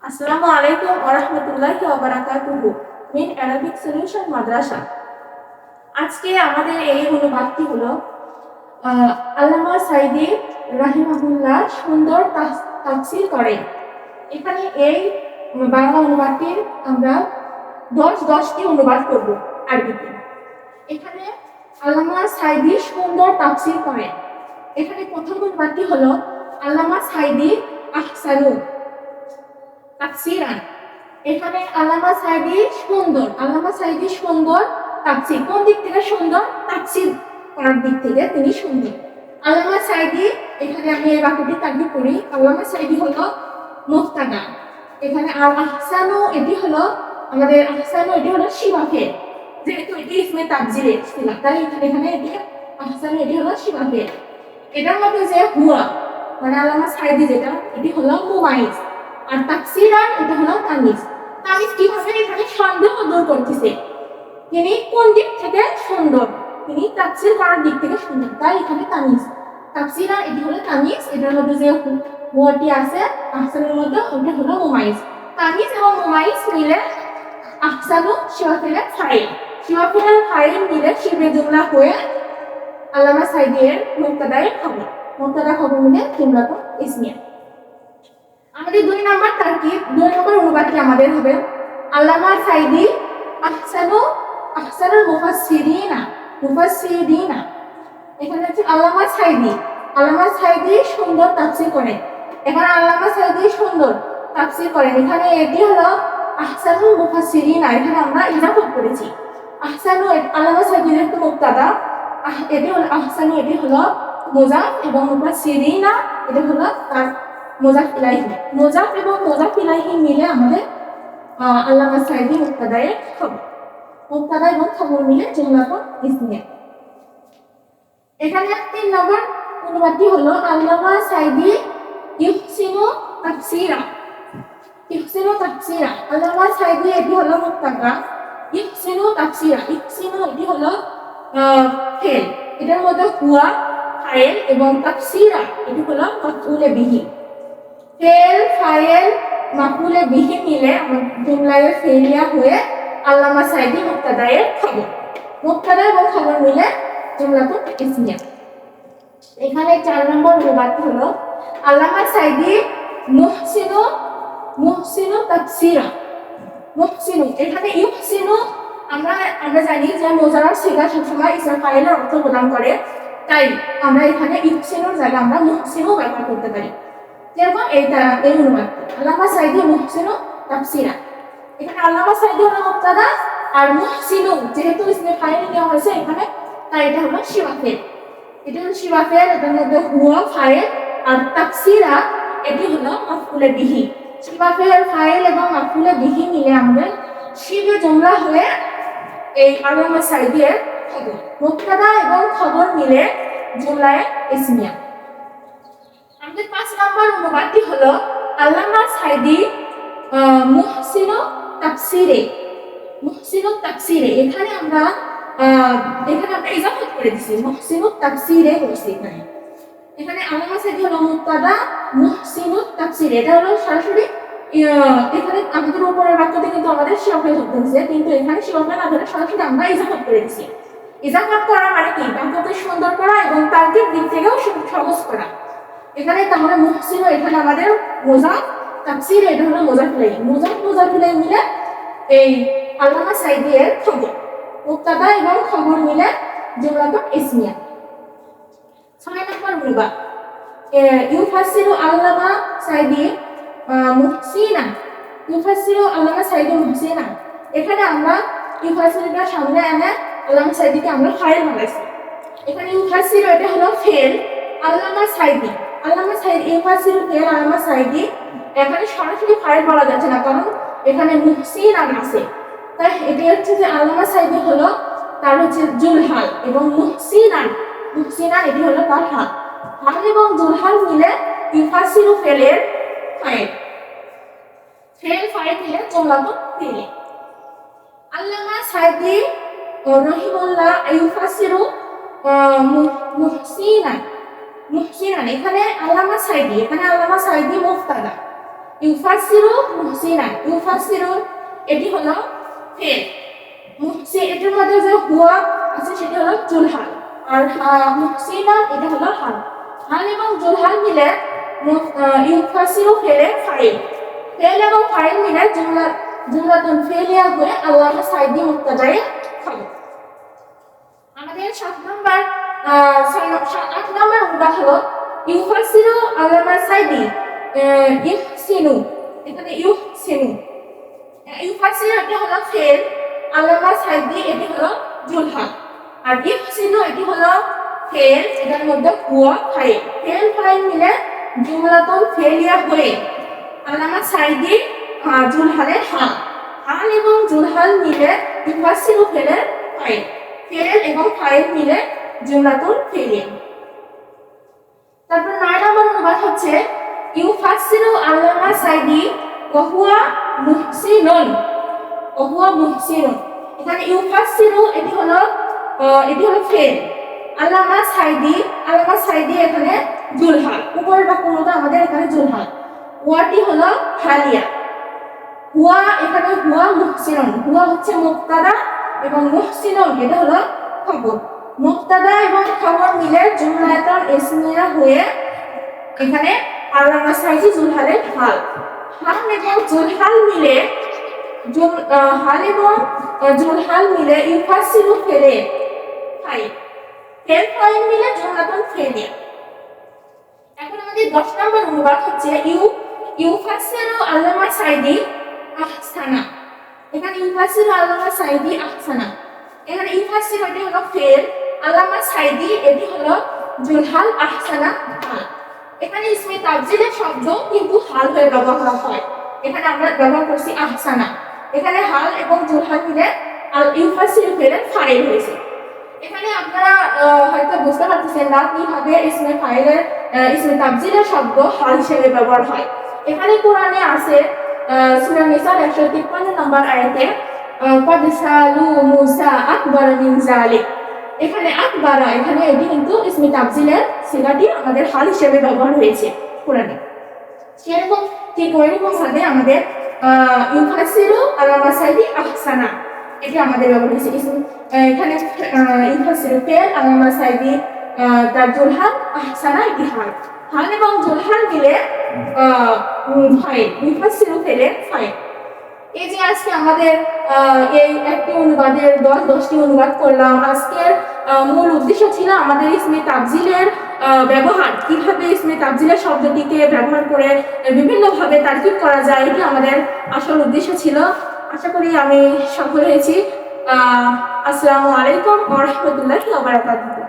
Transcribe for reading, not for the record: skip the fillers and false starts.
আসসালামু আলাইকুম ওয়া রাহমাতুল্লাহি ওয়া বারাকাতুহু মিন আরাবিক সলিউশন মাদ্রাসা। আজকে আমাদের এই অনুবাদটি হলো আল্লামা সাইদি রাহিমাহুল্লাহ সুন্দর তাফসীর করেন। এখানে এই বাংলা অনুবাদটির আমরা 10টি অনুবাদ করব আরবিতে। এখানে আল্লামা সাইদি সুন্দর তাফসীর করেন। এখানে প্রথম অনুবাদটি হলো আল্লামা সাইদি আহসানু তাফসীরান। এখানে আল্লামা সাইদি সুন্দর তাফসীর। কোন দিক থেকে সুন্দর? তাফসীর করার দিক থেকে তিনি সুন্দর। আল্লামা সাইদি, এখানে আমি এই বাক্যটি তাকদির করি। আল্লামা সাইদি হলো মুফতাদা। এখানে আল আহসানু এটি হলো শিবাফের, যেহেতু এটি ইসমে তাফজিলের সিলা, তাই এখানে এটি আহসানু এটি হলো শিবাফের। এটার মধ্যে যে হুয়া মানে আল্লামা সাইদি যেটা, এটি হলো মুমাইজ। আর তাফসীরান এটা হলো তামিজ। তামিজ কিভাবে? এখানে সন্দেহ দূর করতেছে তিনি কোন দিক থেকে সুন্দর, তিনি তাফসীর করার দিক থেকে সুন্দর, তাই এখানে তামিজ। তাফসীরান এটি হলো তামিজ, এটার মধ্যে যে ওয়ার্ডটি আছে আহসানের মধ্যে ওটা হলো মুমাইজ। তামিজ এবং মুমাইজ মিলে আহসানু শিওয়াফিলের ফাইল, শিওয়াফিলের ফাইল মিলে শিবে জুমলা হয়ে আল্লামা সাইদির মুবতাদা খবর মিলে জুমলাতুন ইসমিয়া। আমাদের 2 নম্বর অনুবাদটি আমাদের হবে আল্লামা সাইদি আহসানুল মুফাসসিরিনা। এখানে হচ্ছে আল্লামা সাইদি সুন্দর তাফসীর করেন। এখানে আল্লামা সাইদি সুন্দর তাফসীর করেন, এখানে এটি হলো আহসানুল মুফাসসিরিনা, এখানে আমরা ইজাফত করেছি। আহসানু আল্লামা সাইদির একটু মুবতাদা, এটি হলো আহসানু, এটি হলো মুজাফ, এবং মুফাসসিরিনা এটা হলো তার মুজাফ ইলাইহি মিলে আমাদের আল্লামা সাইদি মুবতাদা এবং খবর মিলে জুমলাতুন ইসমিয়া। এখানে 3 নম্বর অনুবাদটি হলো আল্লামা সাইদি ইহসিনু তাফসীরা। আল্লামা সাইদি এটি হলো মুবতাদা, ইহসিনু এটি হলো ফেল, এটার মধ্যে হুয়া ফাইল এবং তাফসীরা এটি হলো মাফউলে বিহি। ফেল, ফাইল, মাফউলে বিহি মিলে জুমলায়ে ফেলিয়া হয়ে আল্লামা সাইদি মুবতাদা এবং খবর মিলে জুমলাতুন ইসমিয়া। এখানে 4 নম্বর অনুবাদটি হলো আল্লামা সাইদি মুহসিনু তাফসীরা। এখানে ইহসিনু আমরা জানি যে মুজাররদ সিগা সবসময় ইসম ফাইলের অর্থ প্রদান করে, তাই আমরা এখানে ইহসিনুর জায়গায় আমরা মুহসিনু ব্যবহার করতে পারি। যেরকম এই অনুবাদটি আল্লামা সাইদি মুহসিনু তাফসীরা। এখানে আল্লামা সাইদি হলো মুবতাদা, আর মুহসিনু যেহেতু ইসমে ফাইল নেওয়া হয়েছে এখানে, তাই এটা হলো শিবাফের। এটার মধ্যে হুয়া ফাইল আর তাফসীরা এটি হলো মাফউলে বিহি। শিবাফের, ফাইল এবং মাফউলে বিহি মিলে আমাদের শিবে জুমলা হয়ে এই আল্লামা সাইদির খবর, মুবতাদা এবং খবর মিলে জুমলায়ে ইসমিয়া। আমাদের 5 নম্বর অনুবাদটি হলো আল্লামা সাইদি মুহসিনু তাফসীরে। এখানে আমরা ইজাফত করে দিছি, মুহসিনু তাফসীরে করছি। এখানে আল্লামা সাইদি হলো মুবতাদা, মুহসিনু তাফসীরে এটা হলো সরাসরি। এখানে আমাদের উপরের বাক্যতে কিন্তু আমাদের শিবাফেল ধরতে হয়েছে, কিন্তু এখানে শিবাফেল না ধরে সরাসরি আমরা ইজাফত করে দিছি। ইজাফত করা মানে কি? বাক্যকে সুন্দর করা এবং তার্কিব দিক থেকেও সহজ করা। এখানে তাহলে মুহসিনু এখানে আমাদের মুজাফ, তাফসীর এটা হলো মুজাফ ইলাইহি মিলে এই আল্লামা সাইদির খবর, মুবতাদা এবং খবর মিলে জুমলাতুন ইসমিয়া। 6 নম্বর অনুবাদ ইউফাসসিরু আল্লামা সাইদি মুহসিনা। এখানে আমরা ইউফাসসিরুটা সামনে এনে আল্লামা সাইদিকে আমরা ফাইল বানাইছি। এখানে ইউফাসসিরু এটা হলো ফেল, আল্লামা সাইদি ইউফাসসিরু ফেল, আল্লামা সাইদি। এখানে সরাসরি ফাইল বলা যাচ্ছে না, কারণ এখানে মুহসিনা আছে, তাই এটা হচ্ছে যে আল্লামা সাইদি হলো তার হচ্ছে জুলহাল, এবং মুহসিনান এটি হলো তার হাল এবং জুলহাল মিলে ইউফাসসিরু ফেলের ফাইল মিলে জুমলাতুন ফেলে। আল্লামা সাইদি রাহিমাহুল্লাহ ইউফাসসিরু মুহসিনান। এখানে আল্লামা সাইদি মুফতাদা, ইউফাসসিরু মুহসিনান, ইউফাসসিরু এটি হলো ফেল, মুহসিন এটার মধ্যে যে হুয়া আছে সেটা হলো জুলহাল, আর মুহসিনান এটা হলো হাল। হাল এবং জুলহাল মিলে ইউফাসসিরু ফেলে ফাইল, ফেল এবং ফাইল মিলে জুমলাতুন ফেলিয়া হয়ে আল্লামা সাইদি মুক্তাদায়ে খাবে। আমাদের 7 নম্বর 8 নম্বর অনুবাদ হলো ইউফাসসিরু আল্লামা সাইদি ইহসিনু, এখানে ইহসিনু, ইউফাসসিরু এটা হলো ফেল, আল্লামা সাইদি এটি হলো জুলহাল, আর ইহসিনু এটি হলো ফেল, এটার মধ্যে হুয়া ফাইল, ফেল ফাইল মিলে জুমলাতুন ফেলিয়া হয়ে আল্লামা সাইদি জুলহালের হাল, হাল এবং জুলহাল মিলে ইউফাসসিরু ফেলের ফাইল, ফেল এবং ফাইল মিলে জুমলাতুন ফেলিয়া। তারপর 9 নম্বর অনুবাদ হচ্ছে ইউফাসসিরু আল্লামা সাইদি ওয়া হুয়া মুহসিনুন, ওয়া হুয়া মুহসিনুন, এখানে ইউফাসসিরু এটি হলো ফেল, আল্লামা সাইদি এখানে জুলহাল, উপরের বাক্যটা আমাদের এখানে জুলহাল, ওয়াটি হলো হালিয়া, হুয়া এখানে হুয়া মুহসিনুন, হুয়া হচ্ছে মুবতাদা এবং মুহসিনুন এটা হলো খবর, মুবতাদা এবং খবর মিলে জুমলাতুন ইসমিয়া হয়ে এখানে আল্লামা সাইদি জুলহালের হাল, হাল এবং জুলহাল মিলে ইউফাসসিরু ফেলে ফাইল, ফেল ফাইল মিলে জুমলাতুন ফেলিয়া। এখন আমাদের 10 নম্বর অনুবাদ হচ্ছে ইউফাসসিরু আল্লামা সাইদি আহসানা, এখানে ইউফাসসিরু আল্লামা সাইদি আহসানা, এখানে ইউফাসসিরু এটি হলো ফেল, আল্লামা সাইদি এটি হলো জুলহাল, আহসানা হাল। এখানে ইসমে তাবজিলের শব্দ কিন্তু হাল হয়ে ব্যবহার হয়, এখানে আমরা ব্যবহার করছি আহসানা, এখানে হাল এবং জুলহাল মিলে ইউফাসসিরু ফেলের ফাইল হয়েছে। এখানে আপনারা হয়তো বুঝতে পারতেছেন না কিভাবে ইসমে তাবজিলের শব্দ হাল হিসেবে ব্যবহার হয়। এখানে কোরআনে আছে সূরা নিসার 153 নম্বর আয়াতে ক্বাদ সালু মুসা আকবার মিন যালিক, এখানে আকবারা এখানে এটি কিন্তু ইসমে তাবজিলের সিগাটি আমাদের হাল হিসেবে ব্যবহার হয়েছে কোরআনে। সেরকম ঠিক ওইরকম ভাবে আমাদের ইউফাসসিরু আল্লামা সাইদি আহসানা এটি আমাদের ব্যবহার হয়েছে, এখানে ইউফাসসিরু ফেল, আল্লামা সাইদি তার জুলহাল, আহসানা এটি হাল, হাল এবং জুলহাল মিলে ফাইল, ইউফাসসিরু ফেলে ফাইল। এই যে আজকে আমাদের এই একটি অনুবাদের 10টি অনুবাদ করলাম। আজকের মূল উদ্দেশ্য ছিল আমাদের ইসমে তাবজিলের ব্যবহার, কিভাবে ইসমে তাবজিলের শব্দটিকে ব্যবহার করে বিভিন্নভাবে তারকিব করা যায়, এটি আমাদের আসল উদ্দেশ্য ছিল। আশা করি আমি সফল হয়েছি। আসসালামু আলাইকুম ওয়া রাহমাতুল্লাহি ওয়া বারাকাতুহু।